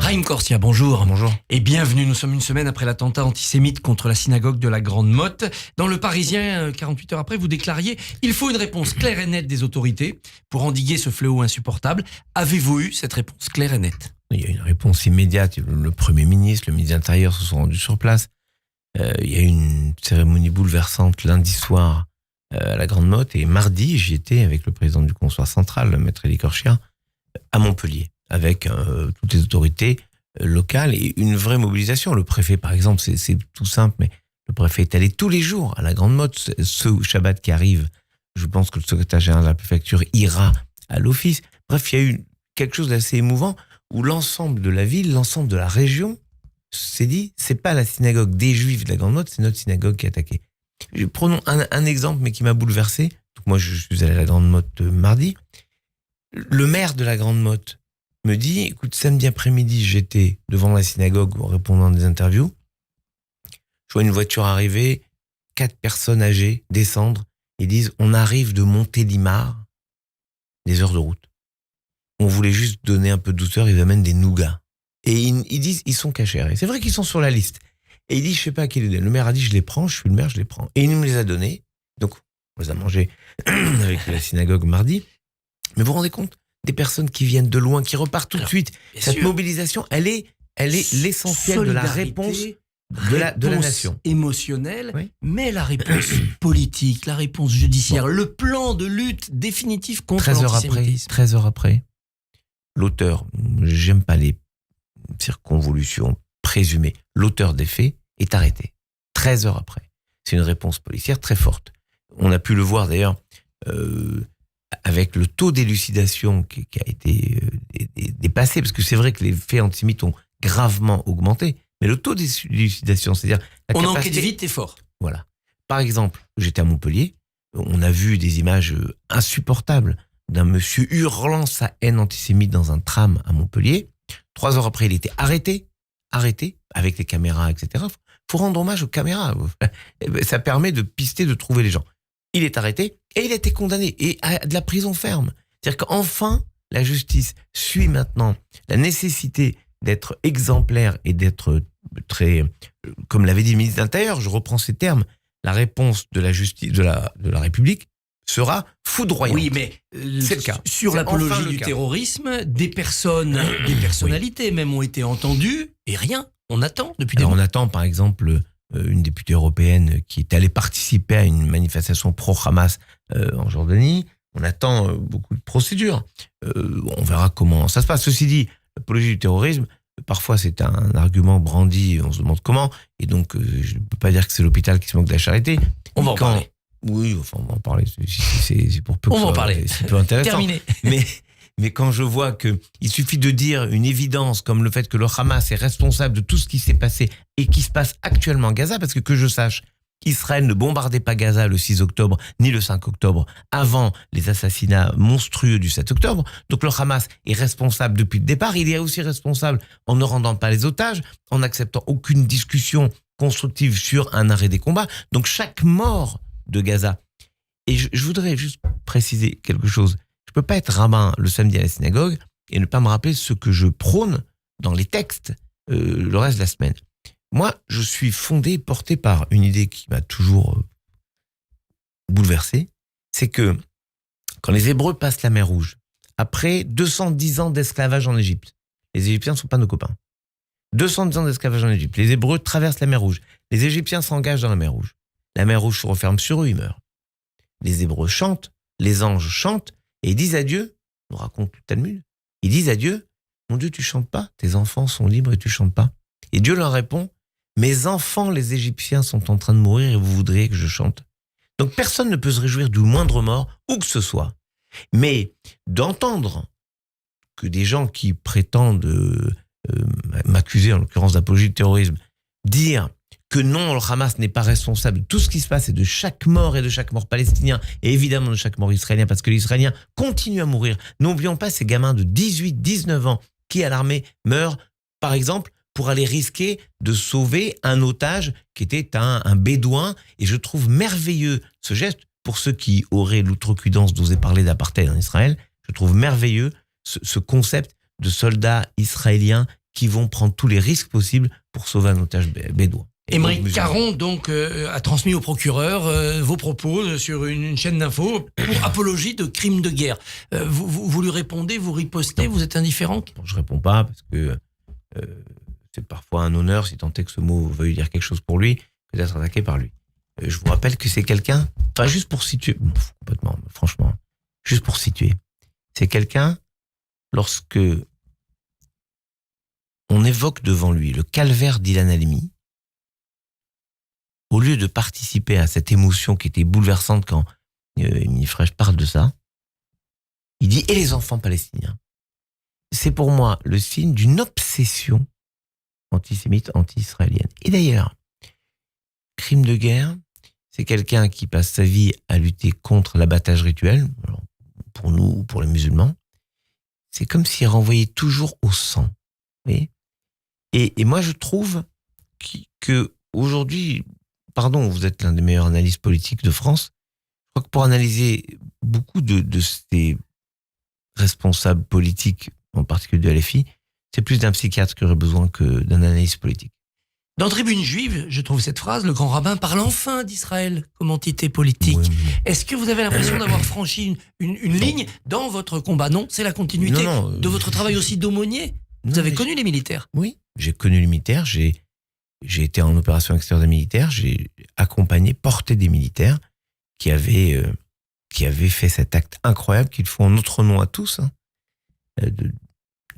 Haïm Corsia, bonjour. Bonjour. Et bienvenue, nous sommes une semaine après l'attentat antisémite contre la synagogue de la Grande Motte. Dans Le Parisien, 48 heures après, vous déclariez « Il faut une réponse claire et nette des autorités pour endiguer ce fléau insupportable ». Avez-vous eu cette réponse claire et nette ? Il y a une réponse immédiate. Le Premier ministre, le ministre de l'Intérieur se sont rendus sur place. Il y a eu une cérémonie bouleversante lundi soir à la Grande Motte. Et mardi, j'y étais avec le président du Consulat central, le maître Elie Korchia, à Montpellier, avec toutes les autorités locales et une vraie mobilisation. Le préfet, par exemple, c'est tout simple, mais le préfet est allé tous les jours à la Grande Motte. Ce Shabbat qui arrive, je pense que le secrétaire général de la préfecture ira à l'office. Bref, il y a eu quelque chose d'assez émouvant où l'ensemble de la ville, l'ensemble de la région s'est dit, c'est pas la synagogue des Juifs de la Grande Motte, c'est notre synagogue qui est attaquée. Prenons un exemple, mais qui m'a bouleversé. Donc moi, je suis allé à la Grande Motte mardi. Le maire de la Grande Motte me dit, écoute, samedi après-midi, j'étais devant la synagogue en répondant à des interviews. Je vois une voiture arriver, 4 personnes âgées descendre et disent, on arrive de Montélimar, des heures de route. On voulait juste donner un peu de douceur, ils amènent des nougats. Et ils disent, ils sont cachés. Et c'est vrai qu'ils sont sur la liste. Et il dit, je sais pas à qui les donner. Le maire a dit, je les prends, je suis le maire, je les prends. Et il nous les a donnés. Donc, on les a mangés avec la synagogue mardi. Mais vous vous rendez compte, des personnes qui viennent de loin, qui repartent tout de suite. Cette mobilisation, elle est l'essentiel de la réponse de la nation. Émotionnelle, Oui. mais la réponse politique, la réponse judiciaire, le plan de lutte définitif contre 13 heures après, l'auteur, j'aime pas les circonvolutions présumées, l'auteur des faits est arrêté. 13 heures après. C'est une réponse policière très forte. On a pu le voir d'ailleurs avec le taux d'élucidation qui a été dépassé, parce que c'est vrai que les faits antisémites ont gravement augmenté, mais le taux d'élucidation, c'est-à-dire la capacité... enquête vite et fort. Voilà. Par exemple, j'étais à Montpellier, on a vu des images insupportables d'un monsieur hurlant sa haine antisémite dans un tram à Montpellier. 3 heures après, il était arrêté, avec les caméras, etc. Faut rendre hommage aux caméras. Ça permet de pister, de trouver les gens. Il est arrêté et il a été condamné et à de la prison ferme. C'est-à-dire qu'enfin, la justice suit maintenant la nécessité d'être exemplaire et d'être très, comme l'avait dit le ministre de l'Intérieur, je reprends ces termes, la réponse de la justice, de la République sera foudroyante. Oui, mais c'est le cas. Sur l'apologie du terrorisme, des personnes, des personnalités même ont été entendues et rien. On attend depuis des mois. On attend par exemple une députée européenne qui est allée participer à une manifestation pro-Hamas en Jordanie. On attend beaucoup de procédures. On verra comment ça se passe. Ceci dit, l'apologie du terrorisme, parfois c'est un argument brandi, on se demande comment, et donc je ne peux pas dire que c'est l'hôpital qui se moque de la charité. On va en parler. Oui, enfin on va en parler, c'est pour peu que on va en parler. C'est peu intéressant. Terminé. Mais quand je vois que il suffit de dire une évidence comme le fait que le Hamas est responsable de tout ce qui s'est passé et qui se passe actuellement à Gaza, parce que je sache, Israël ne bombardait pas Gaza le 6 octobre ni le 5 octobre avant les assassinats monstrueux du 7 octobre. Donc le Hamas est responsable depuis le départ. Il est aussi responsable en ne rendant pas les otages, en n'acceptant aucune discussion constructive sur un arrêt des combats. Donc chaque mort de Gaza. Et je voudrais juste préciser quelque chose. Je peux pas être rabbin le samedi à la synagogue et ne pas me rappeler ce que je prône dans les textes le reste de la semaine. Moi, je suis porté par une idée qui m'a toujours bouleversé, c'est que quand les Hébreux passent la mer Rouge, après 210 ans d'esclavage en Égypte, les Égyptiens ne sont pas nos copains. 210 ans d'esclavage en Égypte, les Hébreux traversent la mer Rouge, les Égyptiens s'engagent dans la mer Rouge. La mer Rouge se referme sur eux, ils meurent. Les Hébreux chantent, les anges chantent, et ils disent à Dieu, nous raconte le Talmud, ils disent à Dieu, mon Dieu, tu chantes pas, tes enfants sont libres et tu chantes pas. Et Dieu leur répond, mes enfants, les Égyptiens, sont en train de mourir et vous voudriez que je chante. Donc personne ne peut se réjouir du moindre mort, où que ce soit. Mais d'entendre que des gens qui prétendent m'accuser, en l'occurrence d'apologie du terrorisme, dire que non, le Hamas n'est pas responsable de tout ce qui se passe et de chaque mort palestinien et évidemment de chaque mort israélien, parce que les Israéliens continuent à mourir. N'oublions pas ces gamins de 18, 19 ans qui, à l'armée, meurent, par exemple, pour aller risquer de sauver un otage qui était un bédouin. Et je trouve merveilleux ce geste, pour ceux qui auraient l'outrecuidance d'oser parler d'apartheid en Israël, je trouve merveilleux ce concept de soldats israéliens qui vont prendre tous les risques possibles pour sauver un otage bédouin. Émeric Caron donc a transmis au procureur vos propos sur une chaîne d'infos pour apologie de crimes de guerre. Vous lui répondez, vous ripostez, vous êtes indifférent? Je réponds pas parce que c'est parfois un honneur, si tant est que ce mot veuille dire quelque chose pour lui, que d'être attaqué par lui. Je vous rappelle que c'est quelqu'un, enfin juste pour situer, complètement, franchement, juste pour situer, c'est quelqu'un, lorsque on évoque devant lui le calvaire d'Ilan Halimi, au lieu de participer à cette émotion qui était bouleversante quand Émile Frèche parle de ça, il dit « et les enfants palestiniens ». C'est pour moi le signe d'une obsession antisémite, anti-israélienne. Et d'ailleurs, crime de guerre, c'est quelqu'un qui passe sa vie à lutter contre l'abattage rituel, alors, pour nous ou pour les musulmans. C'est comme s'il renvoyait toujours au sang. Vous voyez ? Et moi, je trouve que aujourd'hui, pardon, vous êtes l'un des meilleurs analystes politiques de France, je crois que pour analyser beaucoup de ces responsables politiques, en particulier de LFI, c'est plus d'un psychiatre qui aurait besoin que d'un analyste politique. Dans Tribune juive, je trouve cette phrase, le grand rabbin parle enfin d'Israël comme entité politique. Oui, est-ce que vous avez l'impression d'avoir franchi une ligne dans votre combat? Non, c'est la continuité de votre travail aussi d'aumônier. Vous avez connu les militaires? Oui, j'ai connu les militaires, j'ai été en opération extérieure des militaires, j'ai accompagné, porté des militaires qui avaient fait cet acte incroyable qu'ils font en notre nom à tous, hein,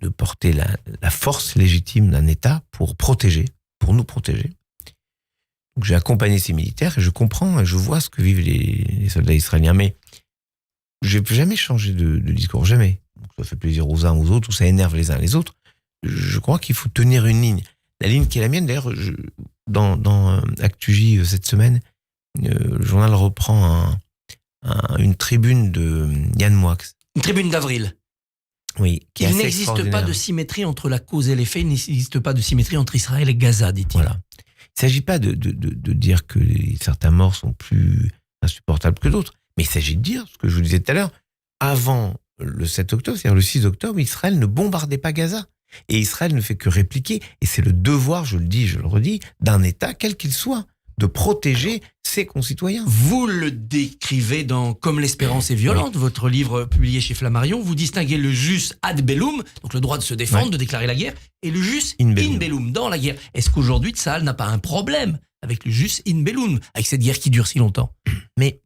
de porter la force légitime d'un État pour nous protéger. Donc j'ai accompagné ces militaires et je comprends et je vois ce que vivent les soldats israéliens, mais je n'ai jamais changé de discours, jamais. Donc ça fait plaisir aux uns aux autres, ou ça énerve les uns les autres. Je crois qu'il faut tenir une ligne. La ligne qui est la mienne, d'ailleurs, dans ActuJ cette semaine, le journal reprend une tribune de Yann Moix. Une tribune d'avril. Oui. Il n'existe pas de symétrie entre la cause et les faits, il n'existe pas de symétrie entre Israël et Gaza, dit-il. Voilà. Il ne s'agit pas de dire que certains morts sont plus insupportables que d'autres, mais il s'agit de dire, ce que je vous disais tout à l'heure, avant le 7 octobre, c'est-à-dire le 6 octobre, Israël ne bombardait pas Gaza. Et Israël ne fait que répliquer, et c'est le devoir, je le dis, je le redis, d'un État, quel qu'il soit, de protéger ses concitoyens. Vous le décrivez dans Comme l'espérance est violente, votre livre publié chez Flammarion. Vous distinguez le jus ad bellum, donc le droit de se défendre, de déclarer la guerre, et le jus in bellum, dans la guerre. Est-ce qu'aujourd'hui, Tsahal n'a pas un problème avec le jus in bellum, avec cette guerre qui dure si longtemps? Mais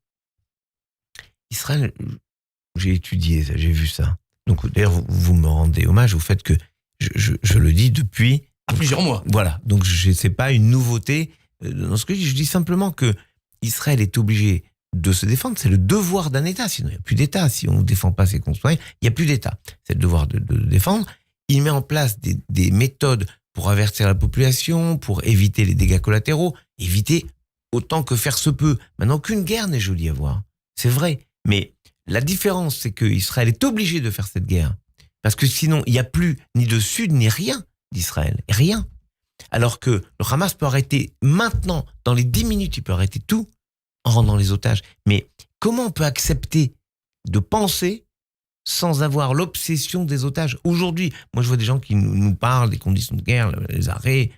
Israël, j'ai étudié ça, j'ai vu ça. Donc d'ailleurs, vous me rendez hommage au fait que je le dis depuis... À plusieurs mois. Voilà, donc c'est pas une nouveauté dans ce que je dis simplement que Israël est obligé de se défendre, c'est le devoir d'un État, sinon il n'y a plus d'État. Si on ne défend pas ses concitoyens, il n'y a plus d'État. C'est le devoir de défendre. Il met en place des méthodes pour avertir la population, pour éviter les dégâts collatéraux, éviter autant que faire se peut. Maintenant, aucune guerre n'est jolie à voir, c'est vrai. Mais la différence, c'est que Israël est obligé de faire cette guerre, parce que sinon, il n'y a plus ni de sud ni rien d'Israël, rien. Alors que le Hamas peut arrêter maintenant, dans les 10 minutes, il peut arrêter tout en rendant les otages. Mais comment on peut accepter de penser sans avoir l'obsession des otages? Aujourd'hui, moi je vois des gens qui nous parlent des conditions de guerre, les arrêts,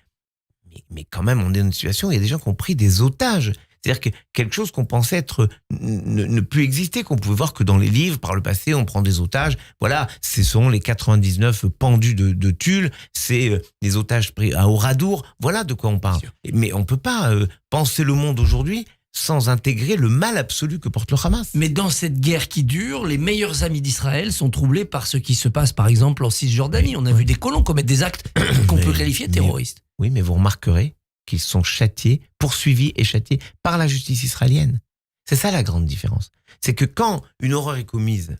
mais quand même on est dans une situation où il y a des gens qui ont pris des otages. C'est-à-dire que quelque chose qu'on pensait être ne plus exister, qu'on pouvait voir que dans les livres, par le passé, on prend des otages. Voilà, ce sont les 99 pendus de Tulle, c'est des otages pris à Oradour. Voilà de quoi on parle. Mais on ne peut pas penser le monde aujourd'hui sans intégrer le mal absolu que porte le Hamas. Mais dans cette guerre qui dure, les meilleurs amis d'Israël sont troublés par ce qui se passe, par exemple, en Cisjordanie. On a vu des colons commettre des actes qu'on peut qualifier de terroristes. Oui, mais vous remarquerez qu'ils sont châtiés, poursuivis et châtiés par la justice israélienne. C'est ça la grande différence. C'est que quand une horreur est commise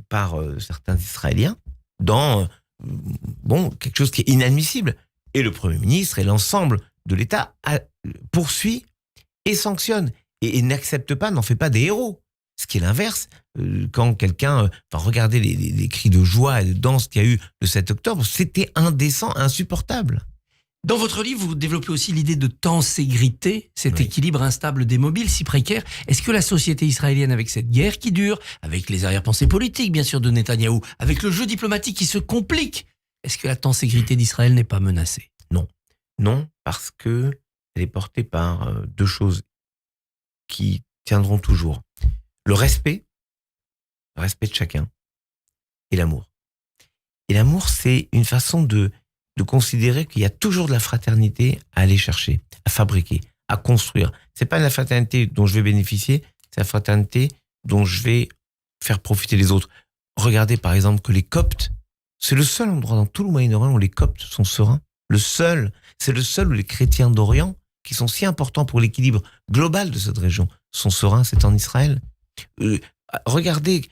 par certains Israéliens, dans quelque chose qui est inadmissible, et le Premier ministre et l'ensemble de l'État poursuit et sanctionne, et n'accepte pas, n'en fait pas des héros. Ce qui est l'inverse, quand quelqu'un... regardez les cris de joie et de danse qu'il y a eu le 7 octobre, c'était indécent, insupportable. Dans votre livre, vous développez aussi l'idée de tenségrité, cet équilibre instable des mobiles si précaire. Est-ce que la société israélienne, avec cette guerre qui dure, avec les arrière-pensées politiques, bien sûr, de Netanyahou, avec le jeu diplomatique qui se complique, Est-ce que la sécurité d'Israël n'est pas menacée ? Non, parce que elle est portée par deux choses qui tiendront toujours. Le respect de chacun, et l'amour. Et l'amour, c'est une façon de considérer qu'il y a toujours de la fraternité à aller chercher, à fabriquer, à construire. C'est pas la fraternité dont je vais bénéficier, c'est la fraternité dont je vais faire profiter les autres. Regardez par exemple que les Coptes, c'est le seul endroit dans tout le Moyen-Orient où les Coptes sont sereins. C'est le seul où les chrétiens d'Orient, qui sont si importants pour l'équilibre global de cette région, sont sereins, c'est en Israël. Regardez,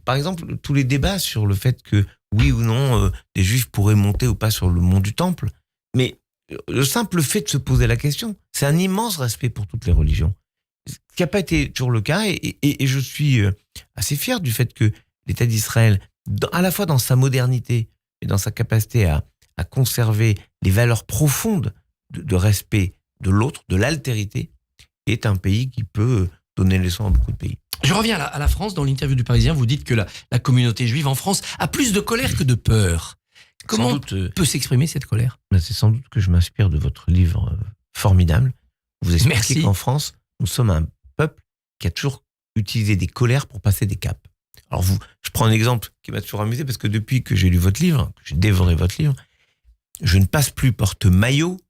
par exemple, tous les débats sur le fait que, oui ou non, des Juifs pourraient monter ou pas sur le mont du Temple. Mais le simple fait de se poser la question, c'est un immense respect pour toutes les religions. Ce qui n'a pas été toujours le cas, et je suis assez fier du fait que l'État d'Israël, à la fois dans sa modernité et dans sa capacité à conserver les valeurs profondes de respect de l'autre, de l'altérité, est un pays qui peut donner leçon à beaucoup de pays. Je reviens à la France. Dans l'interview du Parisien, vous dites que la communauté juive en France a plus de colère que de peur. Comment peut s'exprimer cette colère ? C'est sans doute que je m'inspire de votre livre formidable. Vous expliquez qu'en France, nous sommes un peuple qui a toujours utilisé des colères pour passer des caps. Alors je prends un exemple qui m'a toujours amusé, parce que depuis que j'ai lu votre livre, que j'ai dévoré votre livre, je ne passe plus porte-maillot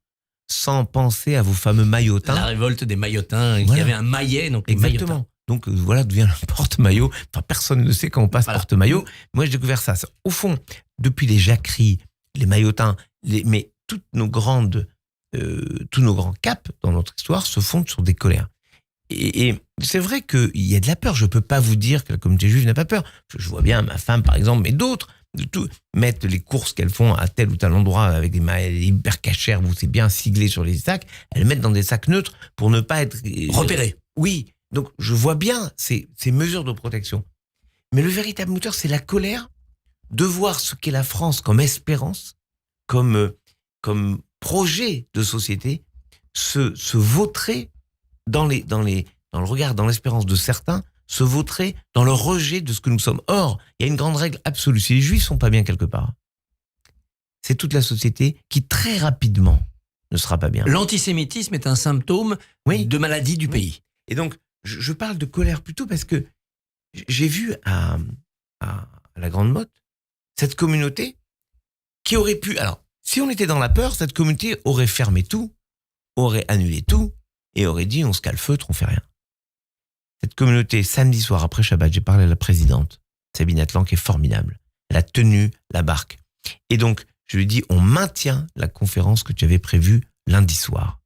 sans penser à vos fameux maillotins. La révolte des maillotins, voilà. Il y avait un maillet, donc exactement. Maillotin. Donc voilà d'où vient le porte-maillot. Enfin, personne ne sait quand on passe porte-maillot. Moi, j'ai découvert ça. Au fond, depuis les jacqueries, les maillotins, mais tous nos grands caps dans notre histoire se fondent sur des colères. Et c'est vrai qu'il y a de la peur. Je ne peux pas vous dire que la communauté juive n'a pas peur. Je vois bien ma femme, par exemple, mais d'autres, mettre les courses qu'elles font à tel ou tel endroit avec des mailles hyper cachères où c'est bien siglé sur les sacs, elles le mettent dans des sacs neutres pour ne pas être repérées. Oui, donc je vois bien ces mesures de protection. Mais le véritable moteur, c'est la colère de voir ce qu'est la France comme espérance, comme projet de société, se vautrer dans le regard, dans l'espérance de certains, se vautrer dans le rejet de ce que nous sommes. Or, il y a une grande règle absolue. Si les Juifs sont pas bien quelque part, c'est toute la société qui très rapidement ne sera pas bien. L'antisémitisme est un symptôme de maladie du pays. Et donc, je parle de colère plutôt parce que j'ai vu à la Grande Motte cette communauté qui aurait pu... Alors, si on était dans la peur, cette communauté aurait fermé tout, aurait annulé tout et aurait dit on se calfeutre, on fait rien. Cette communauté, samedi soir après Shabbat, j'ai parlé à la présidente, Sabine Atlan, qui est formidable. Elle a tenu la barque. Et donc, je lui ai dit, on maintient la conférence que tu avais prévue lundi soir.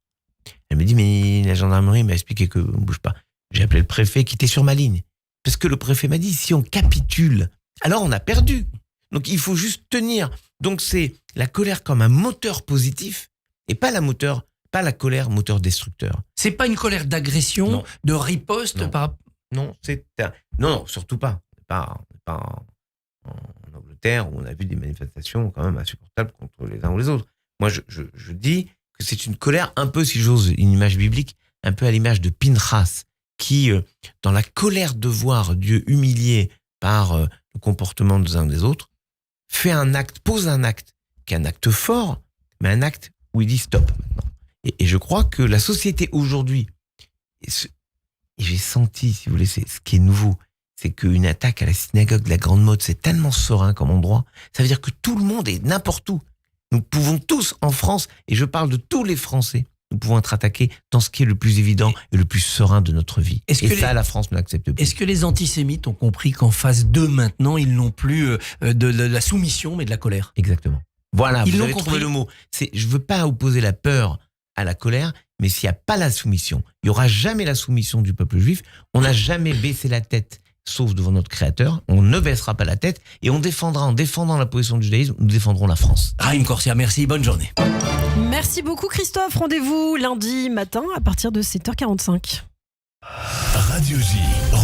Elle me dit, mais la gendarmerie m'a expliqué qu'on ne bouge pas. J'ai appelé le préfet qui était sur ma ligne. Parce que le préfet m'a dit, si on capitule, alors on a perdu. Donc, il faut juste tenir. Donc, c'est la colère comme un moteur positif et pas la colère moteur destructeur. C'est pas une colère d'agression, non. De riposte non. par... Non, non, surtout pas. Pas en Angleterre où on a vu des manifestations quand même insupportables contre les uns ou les autres. Moi, je dis que c'est une colère un peu, si j'ose une image biblique, un peu à l'image de Pinchas, qui, dans la colère de voir Dieu humilié par le comportement des uns des autres, pose un acte qui est un acte fort, mais un acte où il dit stop maintenant. Et je crois que la société aujourd'hui, et j'ai senti, si vous voulez, ce qui est nouveau, c'est qu'une attaque à la synagogue de la Grande Motte, c'est tellement serein comme endroit, ça veut dire que tout le monde est n'importe où. Nous pouvons tous, en France, et je parle de tous les Français, nous pouvons être attaqués dans ce qui est le plus évident et le plus serein de notre vie. La France ne l'accepte plus. Est-ce que les antisémites ont compris qu'en phase 2 maintenant, ils n'ont plus de la soumission, mais de la colère ? Exactement. Voilà, ils vous l'ont avez trouvé le mot. Je ne veux pas opposer la peur à la colère, mais s'il n'y a pas la soumission, il n'y aura jamais la soumission du peuple juif. On n'a jamais baissé la tête, sauf devant notre Créateur. On ne baissera pas la tête et en défendant la position du judaïsme, nous défendrons la France. Raïm Corsia, merci, bonne journée. Merci beaucoup Christophe. Rendez-vous lundi matin à partir de 7h45. Radio J.